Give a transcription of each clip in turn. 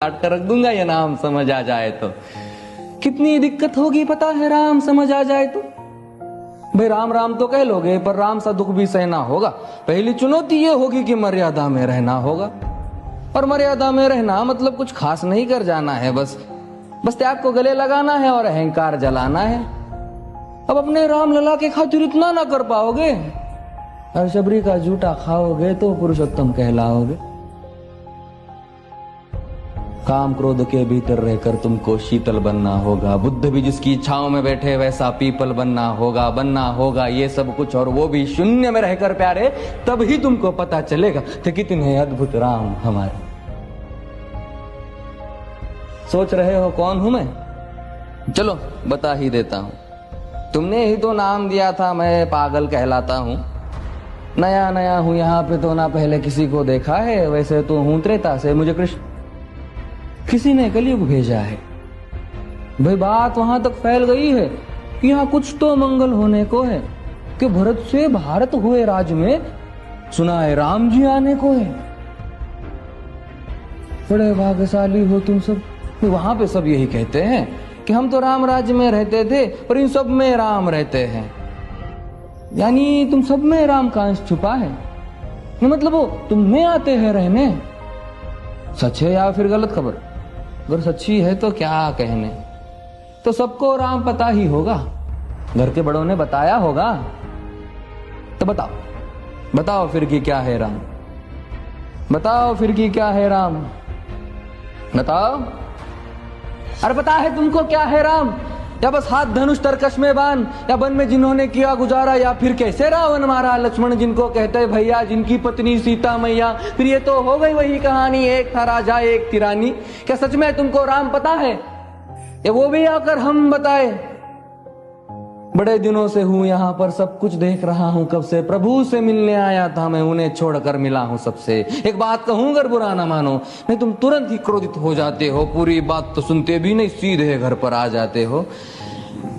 काट कर रख दूंगा ये नाम समझ आ जाए तो। कितनी दिक्कत होगी पता है राम समझ आ जाए तो। भाई राम राम तो कह लोगे पर राम सा दुख भी सहना होगा। पहली चुनौती ये होगी कि मर्यादा में रहना होगा। और मर्यादा में रहना मतलब कुछ खास नहीं कर जाना है, बस त्याग को गले लगाना है और अहंकार जलाना है। अब अपने राम लला के खातिर इतना ना कर पाओगे और शबरी का जूठा खाओगे तो पुरुषोत्तम कहलाओगे। काम क्रोध के भीतर रहकर तुमको शीतल बनना होगा। बुद्ध भी जिसकी इच्छाओं में बैठे वैसा पीपल बनना होगा ये सब कुछ, और वो भी शून्य में रहकर प्यारे। तब ही तुमको पता चलेगा कि कितने अद्भुत राम हमारे। सोच रहे हो कौन हूं मैं? चलो बता ही देता हूं। तुमने ही तो नाम दिया था मैं पागल कहलाता हूं। नया नया हूं यहाँ पे तो ना पहले किसी को देखा है। वैसे तो हूं त्रेता से, मुझे कृष्ण किसी ने कलयुग भेजा है। भाई बात वहां तक फैल गई है कि यहाँ कुछ तो मंगल होने को है कि भरत से भारत हुए राज में सुना है राम जी आने को है। बड़े भाग्यशाली हो तुम सब। वहां पे सब यही कहते हैं कि हम तो राम राज्य में रहते थे और इन सब में राम रहते हैं। यानी तुम सब में राम का अंश छुपा है। मतलब वो तुम में आते हैं रहने। सच है या फिर गलत खबर? अगर सच्ची है तो क्या कहने। तो सबको राम पता ही होगा, घर के बड़ों ने बताया होगा। तो बताओ फिर कि क्या है राम। बताओ फिर कि क्या है राम। बताओ। अरे पता है तुमको क्या है राम? या बस हाथ धनुष तरकश में बांध, या वन में जिन्होंने किया गुजारा, या फिर कैसे रावण मारा लक्ष्मण जिनको कहते भैया, जिनकी पत्नी सीता मैया। फिर ये तो हो गई वही कहानी, एक था राजा एक थी रानी। क्या सच में तुमको राम पता है या वो भी आकर हम बताए? बड़े दिनों से हूं यहाँ पर, सब कुछ देख रहा हूं कब से। प्रभु से मिलने आया था मैं, उन्हें छोड़कर मिला हूं सबसे। एक बात कहूं अगर बुरा ना मानो, नहीं तुम तुरंत ही क्रोधित हो जाते हो। पूरी बात तो सुनते भी नहीं, सीधे घर पर आ जाते हो।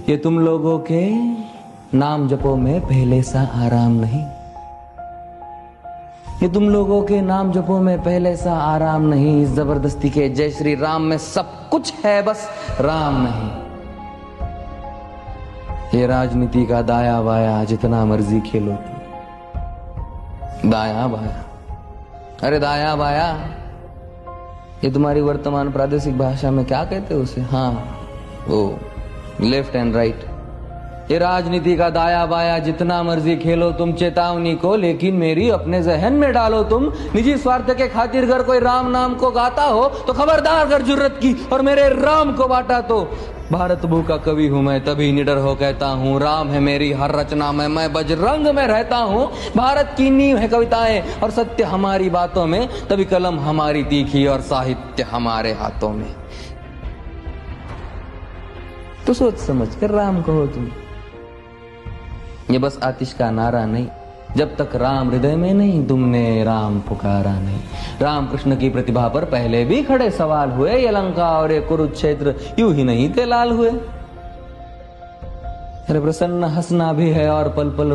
ये तुम लोगों के नाम जपो में पहले सा आराम नहीं। ये तुम लोगों के नाम जपो में पहले सा आराम नहीं। इस जबरदस्ती के जय श्री राम में सब कुछ है, बस राम नहीं। ये राजनीति का दाया बाया जितना मर्जी खेलो तुम। दाया बाया, अरे दाया बाया ये तुम्हारी वर्तमान प्रादेशिक भाषा में क्या कहते हो उसे? हाँ वो लेफ्ट एंड राइट। ये राजनीति का दाया बाया जितना मर्जी खेलो तुम चेतावनी को, लेकिन मेरी अपने जहन में डालो तुम। निजी स्वार्थ के खातिर अगर कोई राम नाम को गाता हो तो खबरदार अगर जुर्रत की और मेरे राम को बांटा तो। भारत भू का कवि हूं मैं, तभी निडर हो कहता हूं राम है मेरी हर रचना में। मैं बजरंग में रहता हूं। भारत की नींव है कविताएं और सत्य हमारी बातों में, तभी कलम हमारी तीखी और साहित्य हमारे हाथों में। तो सोच समझ कर राम कहो तुम। ये बस आतिश का नारा नहीं, जब तक राम हृदय में नहीं तुमने राम पुकारा नहीं। राम कृष्ण की प्रतिभा पर पहले भी खड़े सवाल हुए। ये लंका और ये कुरुक्षेत्र यूं ही नहीं थे लाल हुए। अरे प्रसन्न हंसना भी है और पल पल